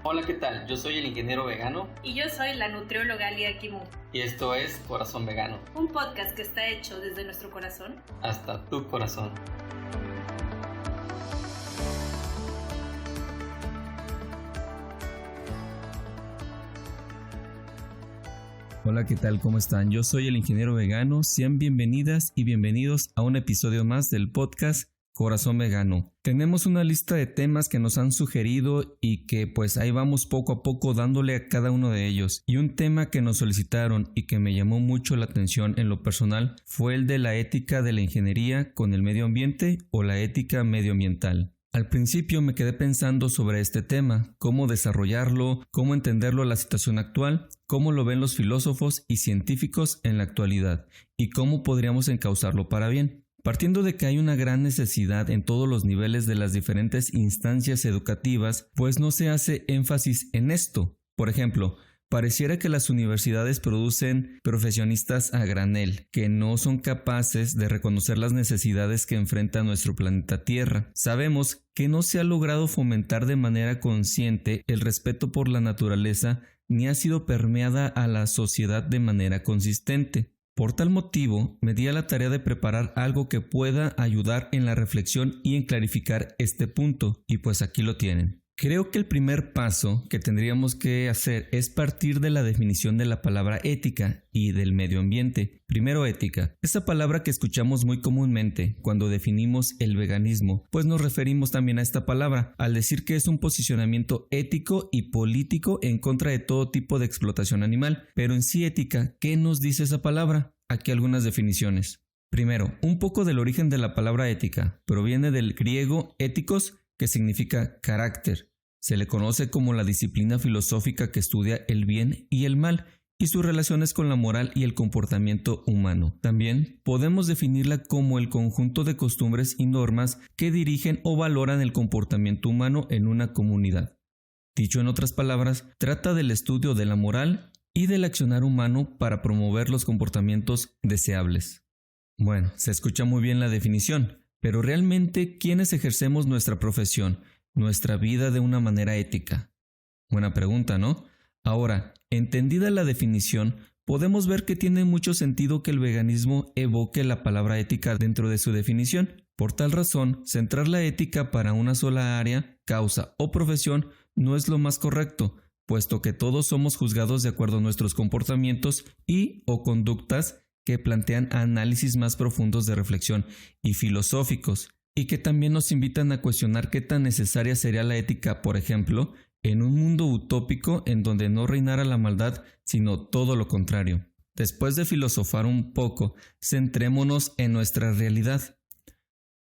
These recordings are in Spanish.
Hola, ¿qué tal? Yo soy el ingeniero vegano. Y yo soy la nutrióloga Lia Kimu. Y esto es Corazón Vegano. Un podcast que está hecho desde nuestro corazón hasta tu corazón. Hola, ¿qué tal? ¿Cómo están? Yo soy el ingeniero vegano. Sean bienvenidas y bienvenidos a un episodio más del podcast Corazón Vegano. Tenemos una lista de temas que nos han sugerido y que pues ahí vamos poco a poco dándole a cada uno de ellos. Y un tema que nos solicitaron y que me llamó mucho la atención en lo personal fue el de la ética de la ingeniería con el medio ambiente o la ética medioambiental. Al principio me quedé pensando sobre este tema, cómo desarrollarlo, cómo entenderlo a la situación actual, cómo lo ven los filósofos y científicos en la actualidad y cómo podríamos encauzarlo para bien. Partiendo de que hay una gran necesidad en todos los niveles de las diferentes instancias educativas, pues no se hace énfasis en esto. Por ejemplo, pareciera que las universidades producen profesionistas a granel, que no son capaces de reconocer las necesidades que enfrenta nuestro planeta Tierra. Sabemos que no se ha logrado fomentar de manera consciente el respeto por la naturaleza, ni ha sido permeada a la sociedad de manera consistente. Por tal motivo, me di a la tarea de preparar algo que pueda ayudar en la reflexión y en clarificar este punto, y pues aquí lo tienen. Creo que el primer paso que tendríamos que hacer es partir de la definición de la palabra ética y del medio ambiente. Primero, ética. Esa palabra que escuchamos muy comúnmente cuando definimos el veganismo, pues nos referimos también a esta palabra, al decir que es un posicionamiento ético y político en contra de todo tipo de explotación animal. Pero en sí, ética, ¿qué nos dice esa palabra? Aquí algunas definiciones. Primero, un poco del origen de la palabra ética. Proviene del griego éticos, que significa carácter. Se le conoce como la disciplina filosófica que estudia el bien y el mal y sus relaciones con la moral y el comportamiento humano. También podemos definirla como el conjunto de costumbres y normas que dirigen o valoran el comportamiento humano en una comunidad. Dicho en otras palabras, trata del estudio de la moral y del accionar humano para promover los comportamientos deseables. Bueno, se escucha muy bien la definición. Pero realmente, ¿quiénes ejercemos nuestra profesión, nuestra vida de una manera ética? Buena pregunta, ¿no? Ahora, entendida la definición, podemos ver que tiene mucho sentido que el veganismo evoque la palabra ética dentro de su definición. Por tal razón, centrar la ética para una sola área, causa o profesión no es lo más correcto, puesto que todos somos juzgados de acuerdo a nuestros comportamientos y o conductas que plantean análisis más profundos de reflexión y filosóficos, y que también nos invitan a cuestionar qué tan necesaria sería la ética, por ejemplo, en un mundo utópico en donde no reinara la maldad, sino todo lo contrario. Después de filosofar un poco, centrémonos en nuestra realidad,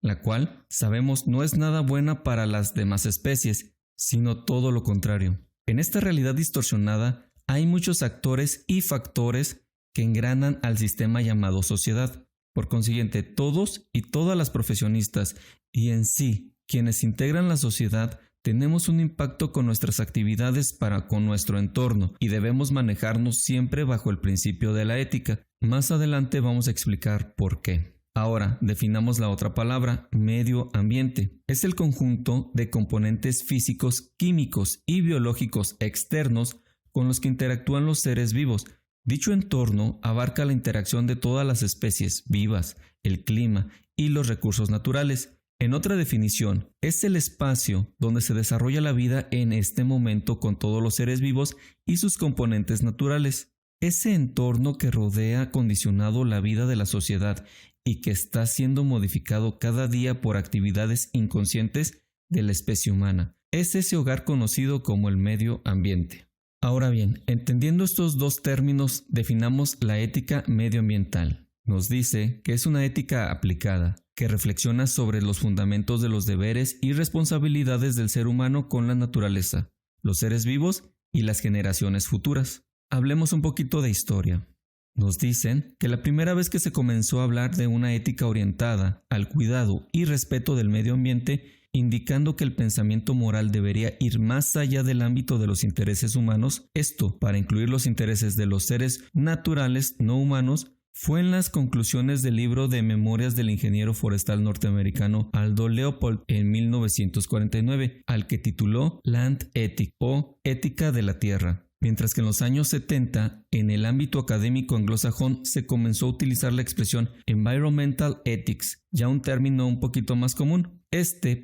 la cual, sabemos, no es nada buena para las demás especies, sino todo lo contrario. En esta realidad distorsionada, hay muchos actores y factores que engranan al sistema llamado sociedad. Por consiguiente, todos y todas las profesionistas y en sí, quienes integran la sociedad, tenemos un impacto con nuestras actividades para con nuestro entorno y debemos manejarnos siempre bajo el principio de la ética. Más adelante vamos a explicar por qué. Ahora, definamos la otra palabra, medio ambiente. Es el conjunto de componentes físicos, químicos y biológicos externos con los que interactúan los seres vivos. Dicho entorno abarca la interacción de todas las especies vivas, el clima y los recursos naturales. En otra definición, es el espacio donde se desarrolla la vida en este momento con todos los seres vivos y sus componentes naturales. Ese entorno que rodea condicionado la vida de la sociedad y que está siendo modificado cada día por actividades inconscientes de la especie humana. Es ese hogar conocido como el medio ambiente. Ahora bien, entendiendo estos dos términos, definamos la ética medioambiental. Nos dice que es una ética aplicada, que reflexiona sobre los fundamentos de los deberes y responsabilidades del ser humano con la naturaleza, los seres vivos y las generaciones futuras. Hablemos un poquito de historia. Nos dicen que la primera vez que se comenzó a hablar de una ética orientada al cuidado y respeto del medio ambiente, indicando que el pensamiento moral debería ir más allá del ámbito de los intereses humanos, esto para incluir los intereses de los seres naturales no humanos, Fue en las conclusiones del libro de Memorias del ingeniero forestal norteamericano Aldo Leopold en 1949, al que tituló Land Ethics o Ética de la Tierra. Mientras que en los años 70, en el ámbito académico anglosajón se comenzó a utilizar la expresión Environmental Ethics, ya un término un poquito más común,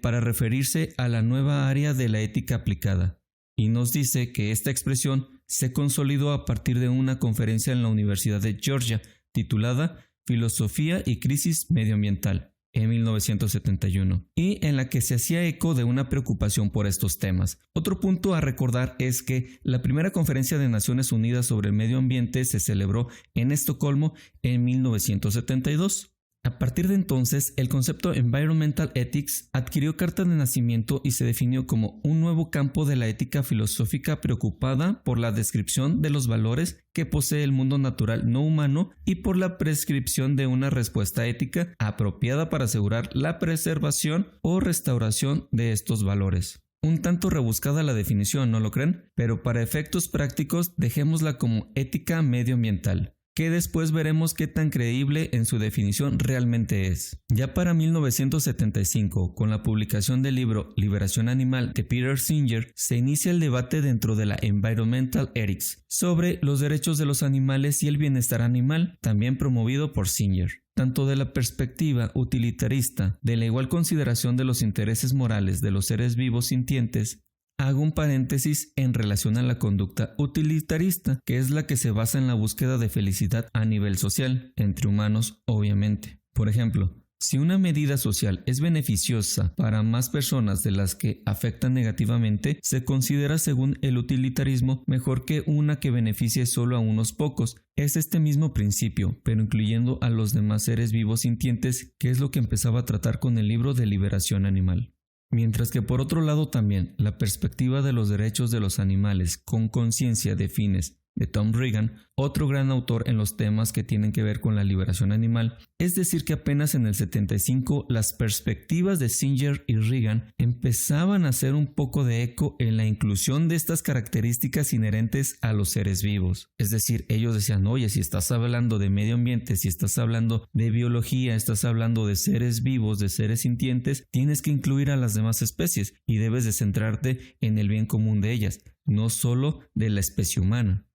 para referirse a la nueva área de la ética aplicada. Y nos dice que esta expresión se consolidó a partir de una conferencia en la Universidad de Georgia, titulada Filosofía y Crisis Medioambiental, en 1971, y en la que se hacía eco de una preocupación por estos temas. Otro punto a recordar es que la primera conferencia de Naciones Unidas sobre el medio ambiente se celebró en Estocolmo en 1972. A partir de entonces, el concepto Environmental Ethics adquirió carta de nacimiento y se definió como un nuevo campo de la ética filosófica preocupada por la descripción de los valores que posee el mundo natural no humano y por la prescripción de una respuesta ética apropiada para asegurar la preservación o restauración de estos valores. Un tanto rebuscada la definición, ¿no lo creen? Pero para efectos prácticos dejémosla como ética medioambiental, que después veremos qué tan creíble en su definición realmente es. Ya para 1975, con la publicación del libro Liberación Animal de Peter Singer, se inicia el debate dentro de la Environmental Ethics sobre los derechos de los animales y el bienestar animal, también promovido por Singer. Tanto de la perspectiva utilitarista, de la igual consideración de los intereses morales de los seres vivos sintientes, hago un paréntesis en relación a la conducta utilitarista, que es la que se basa en la búsqueda de felicidad a nivel social, entre humanos obviamente. Por ejemplo, si una medida social es beneficiosa para más personas de las que afectan negativamente, se considera según el utilitarismo mejor que una que beneficie solo a unos pocos. Es este mismo principio, pero incluyendo a los demás seres vivos sintientes, que es lo que empezaba a tratar con el libro de Liberación Animal. Mientras que por otro lado también la perspectiva de los derechos de los animales con conciencia de fines de Tom Regan, otro gran autor en los temas que tienen que ver con la liberación animal, es decir que apenas en el 75 las perspectivas de Singer y Regan empezaban a hacer un poco de eco en la inclusión de estas características inherentes a los seres vivos. Es decir, ellos decían, oye, si estás hablando de medio ambiente, si estás hablando de biología, estás hablando de seres vivos, de seres sintientes, tienes que incluir a las demás especies y debes de centrarte en el bien común de ellas, no solo de la especie humana.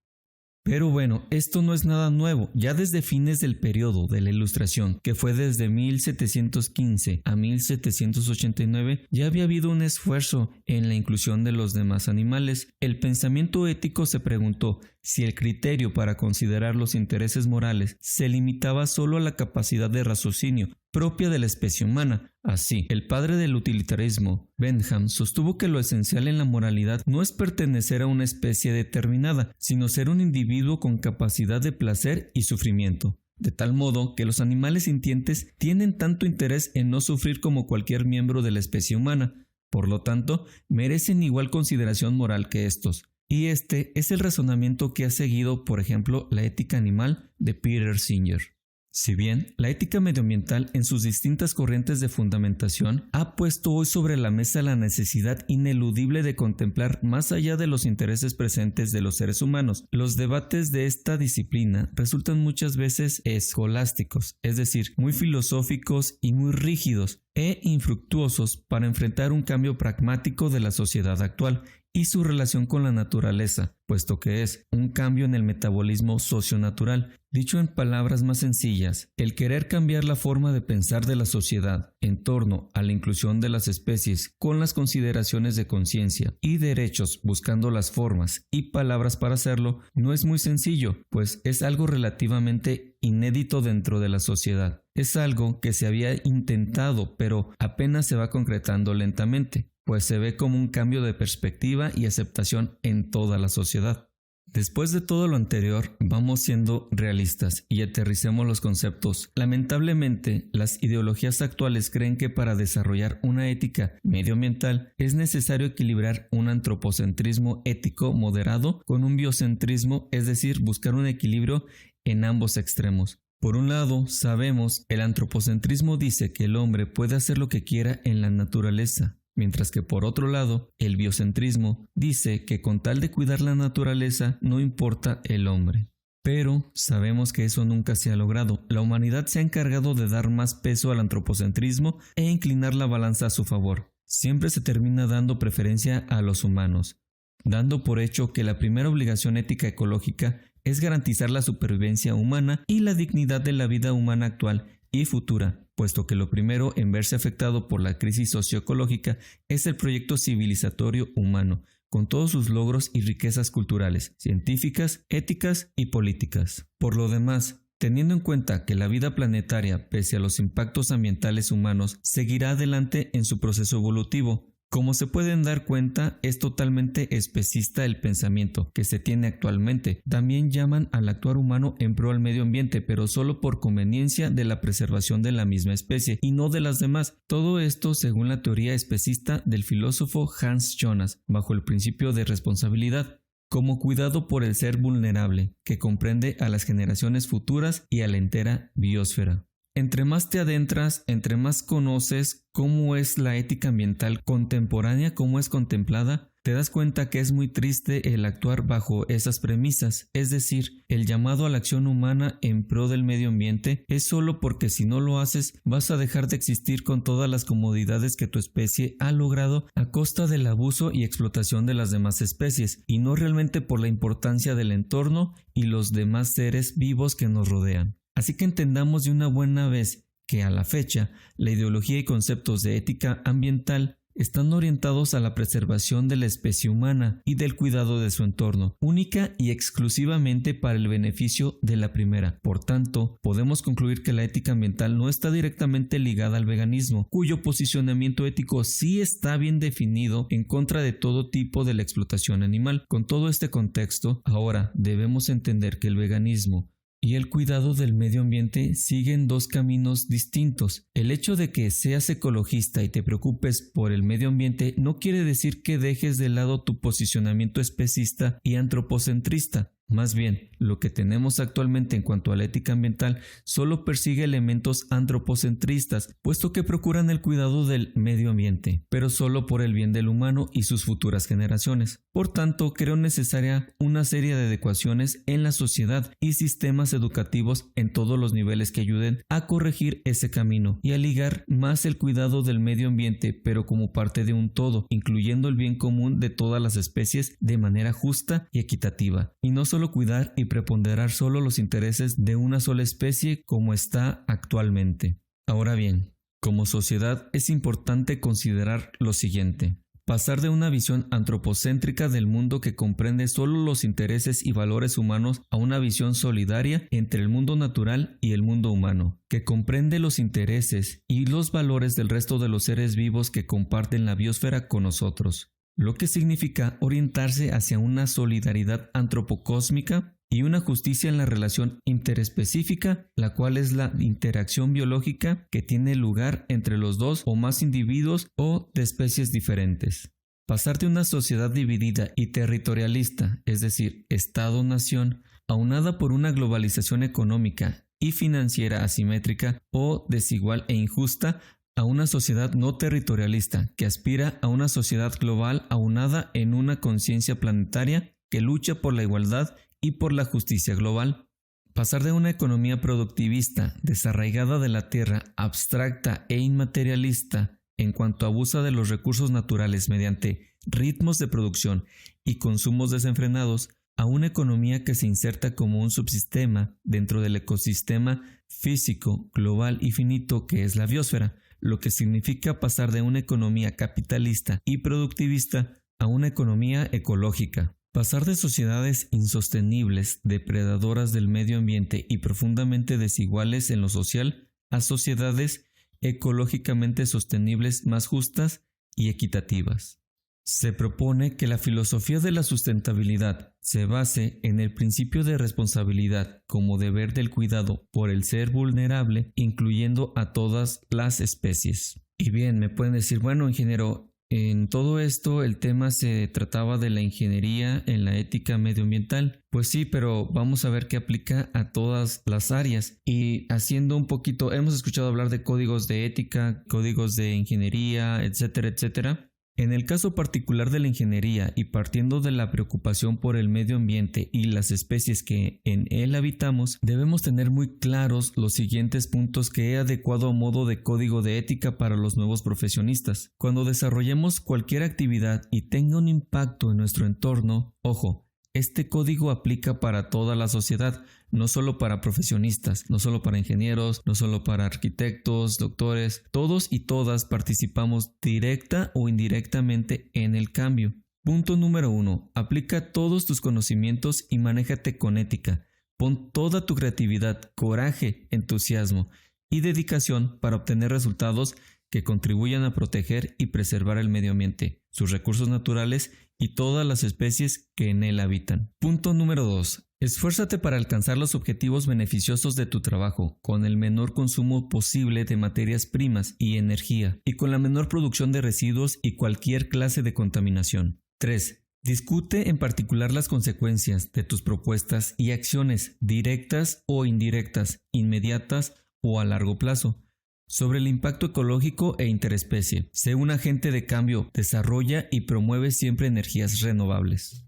Pero bueno, esto no es nada nuevo. Ya desde fines del periodo de la Ilustración, que fue desde 1715 a 1789, ya había habido un esfuerzo en la inclusión de los demás animales. El pensamiento ético se preguntó si el criterio para considerar los intereses morales se limitaba solo a la capacidad de raciocinio propia de la especie humana. Así, el padre del utilitarismo, Bentham, sostuvo que lo esencial en la moralidad no es pertenecer a una especie determinada, sino ser un individuo con capacidad de placer y sufrimiento. De tal modo que los animales sintientes tienen tanto interés en no sufrir como cualquier miembro de la especie humana. Por lo tanto, merecen igual consideración moral que estos. Y este es el razonamiento que ha seguido, por ejemplo, la ética animal de Peter Singer. Si bien la ética medioambiental en sus distintas corrientes de fundamentación ha puesto hoy sobre la mesa la necesidad ineludible de contemplar más allá de los intereses presentes de los seres humanos, los debates de esta disciplina resultan muchas veces escolásticos, es decir, muy filosóficos y muy rígidos e infructuosos para enfrentar un cambio pragmático de la sociedad actual y su relación con la naturaleza, puesto que es un cambio en el metabolismo socionatural. Dicho en palabras más sencillas, el querer cambiar la forma de pensar de la sociedad en torno a la inclusión de las especies con las consideraciones de conciencia y derechos, buscando las formas y palabras para hacerlo, no es muy sencillo, pues es algo relativamente inédito dentro de la sociedad. Es algo que se había intentado, pero apenas se va concretando lentamente, pues se ve como un cambio de perspectiva y aceptación en toda la sociedad. Después de todo lo anterior, vamos siendo realistas y aterricemos los conceptos. Lamentablemente, las ideologías actuales creen que para desarrollar una ética medioambiental es necesario equilibrar un antropocentrismo ético moderado con un biocentrismo, es decir, buscar un equilibrio en ambos extremos. Por un lado, sabemos, el antropocentrismo dice que el hombre puede hacer lo que quiera en la naturaleza, mientras que por otro lado, el biocentrismo dice que con tal de cuidar la naturaleza no importa el hombre. Pero sabemos que eso nunca se ha logrado. La humanidad se ha encargado de dar más peso al antropocentrismo e inclinar la balanza a su favor. Siempre se termina dando preferencia a los humanos, dando por hecho que la primera obligación ética ecológica es garantizar la supervivencia humana y la dignidad de la vida humana actual y futura, puesto que lo primero en verse afectado por la crisis socioecológica es el proyecto civilizatorio humano, con todos sus logros y riquezas culturales, científicas, éticas y políticas. Por lo demás, teniendo en cuenta que la vida planetaria, pese a los impactos ambientales humanos, seguirá adelante en su proceso evolutivo, como se pueden dar cuenta, es totalmente especista el pensamiento que se tiene actualmente. También llaman al actuar humano en pro al medio ambiente, pero solo por conveniencia de la preservación de la misma especie y no de las demás. Todo esto según la teoría especista del filósofo Hans Jonas, bajo el principio de responsabilidad, como cuidado por el ser vulnerable, que comprende a las generaciones futuras y a la entera biosfera. Entre más te adentras, entre más conoces cómo es la ética ambiental contemporánea, cómo es contemplada, te das cuenta que es muy triste el actuar bajo esas premisas, es decir, el llamado a la acción humana en pro del medio ambiente es solo porque si no lo haces vas a dejar de existir con todas las comodidades que tu especie ha logrado a costa del abuso y explotación de las demás especies, y no realmente por la importancia del entorno y los demás seres vivos que nos rodean. Así que entendamos de una buena vez que a la fecha la ideología y conceptos de ética ambiental están orientados a la preservación de la especie humana y del cuidado de su entorno, única y exclusivamente para el beneficio de la primera. Por tanto, podemos concluir que la ética ambiental no está directamente ligada al veganismo, cuyo posicionamiento ético sí está bien definido en contra de todo tipo de la explotación animal. Con todo este contexto, ahora debemos entender que el veganismo y el cuidado del medio ambiente siguen dos caminos distintos. El hecho de que seas ecologista y te preocupes por el medio ambiente no quiere decir que dejes de lado tu posicionamiento especista y antropocentrista. Más bien, lo que tenemos actualmente en cuanto a la ética ambiental solo persigue elementos antropocentristas, puesto que procuran el cuidado del medio ambiente, pero solo por el bien del humano y sus futuras generaciones. Por tanto, creo necesaria una serie de adecuaciones en la sociedad y sistemas educativos en todos los niveles que ayuden a corregir ese camino y a ligar más el cuidado del medio ambiente, pero como parte de un todo, incluyendo el bien común de todas las especies de manera justa y equitativa, y no solo cuidar y preponderar solo los intereses de una sola especie como está actualmente. Ahora bien, como sociedad es importante considerar lo siguiente: pasar de una visión antropocéntrica del mundo que comprende solo los intereses y valores humanos a una visión solidaria entre el mundo natural y el mundo humano, que comprende los intereses y los valores del resto de los seres vivos que comparten la biosfera con nosotros, lo que significa orientarse hacia una solidaridad antropocósmica y una justicia en la relación interespecífica, la cual es la interacción biológica que tiene lugar entre los dos o más individuos o de especies diferentes. Pasar de una sociedad dividida y territorialista, es decir, Estado-nación, aunada por una globalización económica y financiera asimétrica o desigual e injusta, a una sociedad no territorialista que aspira a una sociedad global aunada en una conciencia planetaria que lucha por la igualdad y por la justicia global. Pasar de una economía productivista, desarraigada de la tierra, abstracta e inmaterialista en cuanto abusa de los recursos naturales mediante ritmos de producción y consumos desenfrenados, a una economía que se inserta como un subsistema dentro del ecosistema físico, global y finito que es la biosfera, lo que significa pasar de una economía capitalista y productivista a una economía ecológica. Pasar de sociedades insostenibles, depredadoras del medio ambiente y profundamente desiguales en lo social a sociedades ecológicamente sostenibles, más justas y equitativas. Se propone que la filosofía de la sustentabilidad se base en el principio de responsabilidad como deber del cuidado por el ser vulnerable, incluyendo a todas las especies. Y bien, me pueden decir, bueno, ingeniero, en todo esto el tema se trataba de la ingeniería en la ética medioambiental. Pues sí, pero vamos a ver qué aplica a todas las áreas. Y haciendo un poquito, hemos escuchado hablar de códigos de ética, códigos de ingeniería, etcétera, etcétera. En el caso particular de la ingeniería y partiendo de la preocupación por el medio ambiente y las especies que en él habitamos, debemos tener muy claros los siguientes puntos que he adecuado a modo de código de ética para los nuevos profesionistas. Cuando desarrollemos cualquier actividad y tenga un impacto en nuestro entorno, ojo, este código aplica para toda la sociedad, no solo para profesionistas, no solo para ingenieros, no solo para arquitectos, doctores. Todos y todas participamos directa o indirectamente en el cambio. Punto número 1. Aplica todos tus conocimientos y manéjate con ética. Pon toda tu creatividad, coraje, entusiasmo y dedicación para obtener resultados que contribuyan a proteger y preservar el medio ambiente, sus recursos naturales y todas las especies que en él habitan. Punto número 2. Esfuérzate para alcanzar los objetivos beneficiosos de tu trabajo, con el menor consumo posible de materias primas y energía, y con la menor producción de residuos y cualquier clase de contaminación. 3. Discute en particular las consecuencias de tus propuestas y acciones, directas o indirectas, inmediatas o a largo plazo, sobre el impacto ecológico e interespecie. Sé un agente de cambio, desarrolla y promueve siempre energías renovables.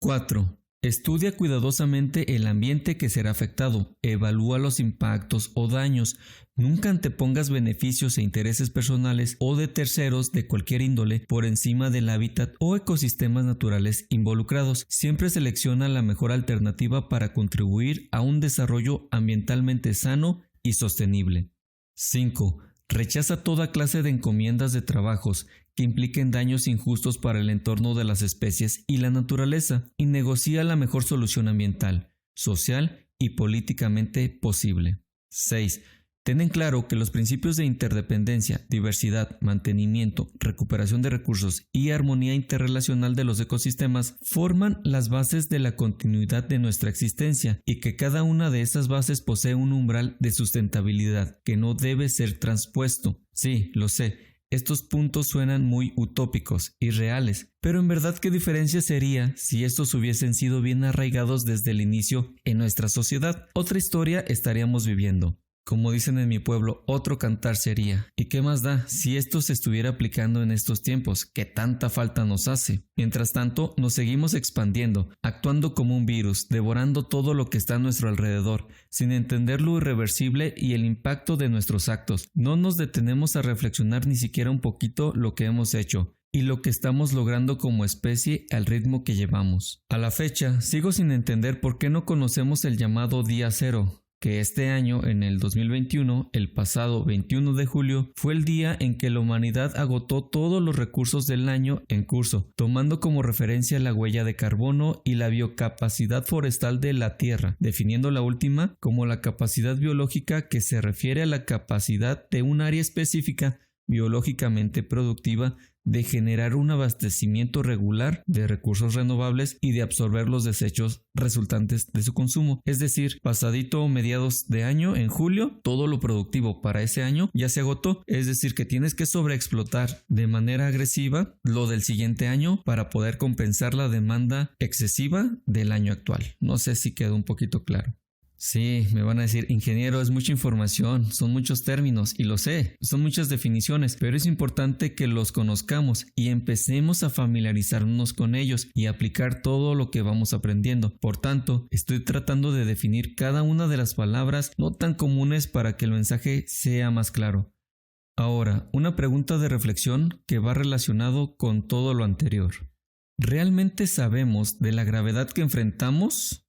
4. Estudia cuidadosamente el ambiente que será afectado, evalúa los impactos o daños, nunca antepongas beneficios e intereses personales o de terceros de cualquier índole por encima del hábitat o ecosistemas naturales involucrados. Siempre selecciona la mejor alternativa para contribuir a un desarrollo ambientalmente sano y sostenible. 5. Rechaza toda clase de encomiendas de trabajos que impliquen daños injustos para el entorno de las especies y la naturaleza y negocia la mejor solución ambiental, social y políticamente posible. 6. Ten en claro que los principios de interdependencia, diversidad, mantenimiento, recuperación de recursos y armonía interrelacional de los ecosistemas forman las bases de la continuidad de nuestra existencia y que cada una de esas bases posee un umbral de sustentabilidad que no debe ser traspuesto. Sí, lo sé. Estos puntos suenan muy utópicos y reales, pero en verdad ¿qué diferencia sería si estos hubiesen sido bien arraigados desde el inicio en nuestra sociedad? Otra historia estaríamos viviendo. Como dicen en mi pueblo, otro cantar sería. ¿Y qué más da si esto se estuviera aplicando en estos tiempos, que tanta falta nos hace? Mientras tanto, nos seguimos expandiendo, actuando como un virus, devorando todo lo que está a nuestro alrededor, sin entender lo irreversible y el impacto de nuestros actos. No nos detenemos a reflexionar ni siquiera un poquito lo que hemos hecho y lo que estamos logrando como especie al ritmo que llevamos. A la fecha, sigo sin entender por qué no conocemos el llamado Día Cero, que este año, en el 2021, el pasado 21 de julio, fue el día en que la humanidad agotó todos los recursos del año en curso, tomando como referencia la huella de carbono y la biocapacidad forestal de la Tierra, definiendo la última como la capacidad biológica que se refiere a la capacidad de un área específica biológicamente productiva de generar un abastecimiento regular de recursos renovables y de absorber los desechos resultantes de su consumo. Es decir, pasadito mediados de año, en julio, todo lo productivo para ese año ya se agotó. Es decir, que tienes que sobreexplotar de manera agresiva lo del siguiente año para poder compensar la demanda excesiva del año actual. No sé si quedó un poquito claro. Sí, me van a decir, ingeniero, es mucha información, son muchos términos, y lo sé, son muchas definiciones, pero es importante que los conozcamos y empecemos a familiarizarnos con ellos y aplicar todo lo que vamos aprendiendo. Por tanto, estoy tratando de definir cada una de las palabras no tan comunes para que el mensaje sea más claro. Ahora, una pregunta de reflexión que va relacionado con todo lo anterior. ¿Realmente sabemos de la gravedad que enfrentamos?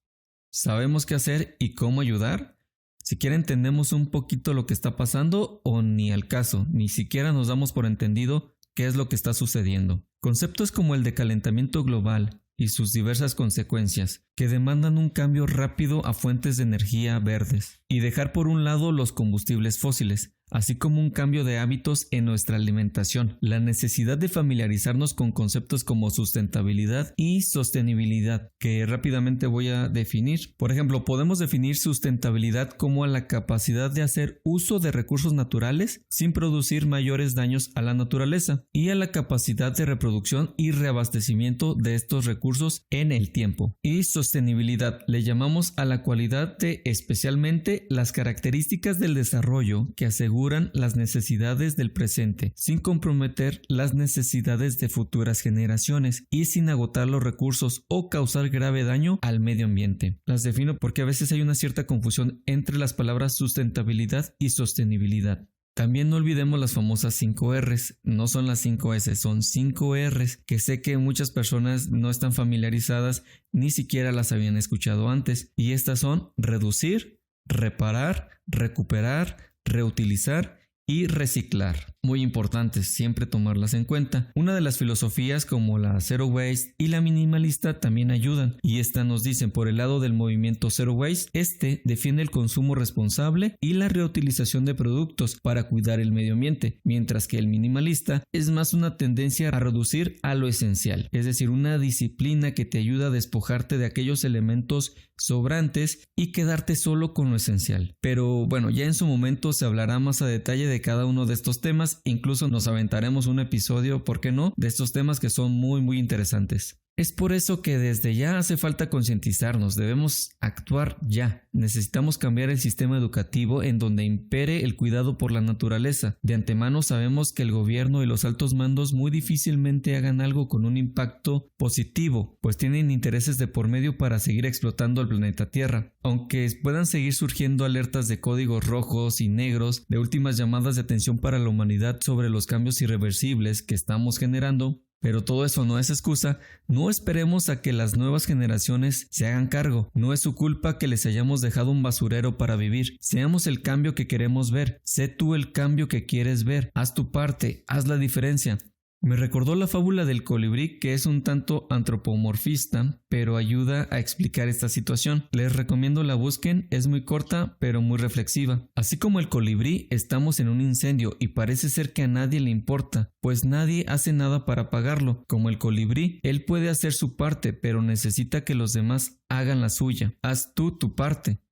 ¿Sabemos qué hacer y cómo ayudar? ¿Siquiera entendemos un poquito lo que está pasando o ni al caso? Ni siquiera nos damos por entendido qué es lo que está sucediendo. Conceptos como el de calentamiento global y sus diversas consecuencias, que demandan un cambio rápido a fuentes de energía verdes y dejar por un lado los combustibles fósiles, así como un cambio de hábitos en nuestra alimentación, la necesidad de familiarizarnos con conceptos como sustentabilidad y sostenibilidad, que rápidamente voy a definir. Por ejemplo, podemos definir sustentabilidad como la capacidad de hacer uso de recursos naturales sin producir mayores daños a la naturaleza y a la capacidad de reproducción y reabastecimiento de estos recursos en el tiempo. Y sostenibilidad le llamamos a la cualidad de especialmente las características del desarrollo que aseguran aseguran las necesidades del presente, sin comprometer las necesidades de futuras generaciones y sin agotar los recursos o causar grave daño al medio ambiente. Las defino porque a veces hay una cierta confusión entre las palabras sustentabilidad y sostenibilidad. También no olvidemos las famosas 5 R's, no son las 5 S, son 5 R's que sé que muchas personas no están familiarizadas ni siquiera las habían escuchado antes, y estas son reducir, reparar, recuperar, reutilizar y reciclar. Muy importantes, siempre tomarlas en cuenta. Una de las filosofías como la Zero Waste y la minimalista también ayudan, y esta nos dicen por el lado del movimiento Zero Waste, defiende el consumo responsable y la reutilización de productos para cuidar el medio ambiente, mientras que el minimalista es más una tendencia a reducir a lo esencial, es decir, una disciplina que te ayuda a despojarte de aquellos elementos sobrantes y quedarte solo con lo esencial. Pero bueno, ya en su momento se hablará más a detalle de cada uno de estos temas, incluso nos aventaremos un episodio, ¿por qué no?, de estos temas que son muy interesantes. Es por eso que desde ya hace falta concientizarnos, debemos actuar ya. Necesitamos cambiar el sistema educativo en donde impere el cuidado por la naturaleza. De antemano sabemos que el gobierno y los altos mandos muy difícilmente hagan algo con un impacto positivo, pues tienen intereses de por medio para seguir explotando el planeta Tierra. Aunque puedan seguir surgiendo alertas de códigos rojos y negros, de últimas llamadas de atención para la humanidad sobre los cambios irreversibles que estamos generando, pero todo eso no es excusa. No esperemos a que las nuevas generaciones se hagan cargo. No es su culpa que les hayamos dejado un basurero para vivir. Seamos el cambio que queremos ver. Sé tú el cambio que quieres ver. Haz tu parte, haz la diferencia. Me recordó la fábula del colibrí, que es un tanto antropomorfista, pero ayuda a explicar esta situación. Les recomiendo la busquen, es muy corta pero muy reflexiva. Así como el colibrí, estamos en un incendio y parece ser que a nadie le importa, pues nadie hace nada para apagarlo. Como el colibrí, él puede hacer su parte, pero necesita que los demás hagan la suya. Haz tú tu parte.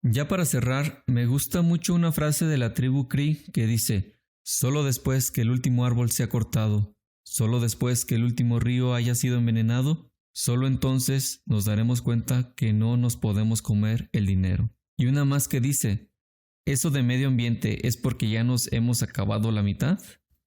Ya para cerrar, me gusta mucho una frase de la tribu Cree que dice: solo después que el último árbol se ha cortado, solo después que el último río haya sido envenenado, solo entonces nos daremos cuenta que no nos podemos comer el dinero. Y una más que dice: ¿eso de medio ambiente es porque ya nos hemos acabado la mitad?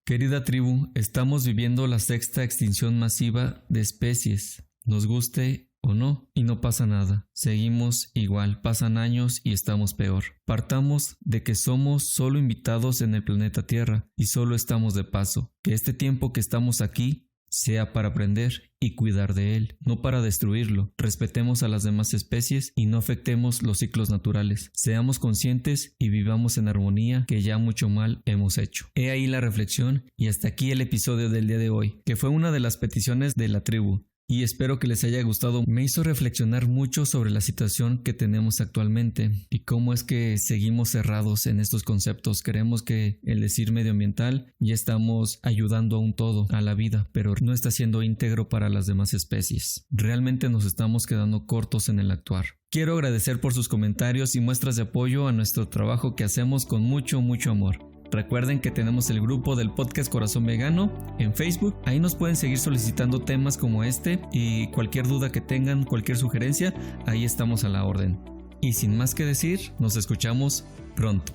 Querida tribu, estamos viviendo la 6ª extinción masiva de especies, nos guste o no, y no pasa nada. Seguimos igual, pasan años y estamos peor. Partamos de que somos solo invitados en el planeta Tierra y solo estamos de paso. Que este tiempo que estamos aquí sea para aprender y cuidar de él, no para destruirlo. Respetemos a las demás especies y no afectemos los ciclos naturales. Seamos conscientes y vivamos en armonía, que ya mucho mal hemos hecho. He ahí la reflexión y hasta aquí el episodio del día de hoy, que fue una de las peticiones de la tribu. Y espero que les haya gustado. Me hizo reflexionar mucho sobre la situación que tenemos actualmente y cómo es que seguimos cerrados en estos conceptos. Creemos que el decir medioambiental ya estamos ayudando a un todo, a la vida, pero no está siendo íntegro para las demás especies. Realmente nos estamos quedando cortos en el actuar. Quiero agradecer por sus comentarios y muestras de apoyo a nuestro trabajo que hacemos con mucho amor. Recuerden que tenemos el grupo del podcast Corazón Vegano en Facebook. Ahí nos pueden seguir solicitando temas como este y cualquier duda que tengan, cualquier sugerencia, ahí estamos a la orden. Y sin más que decir, nos escuchamos pronto.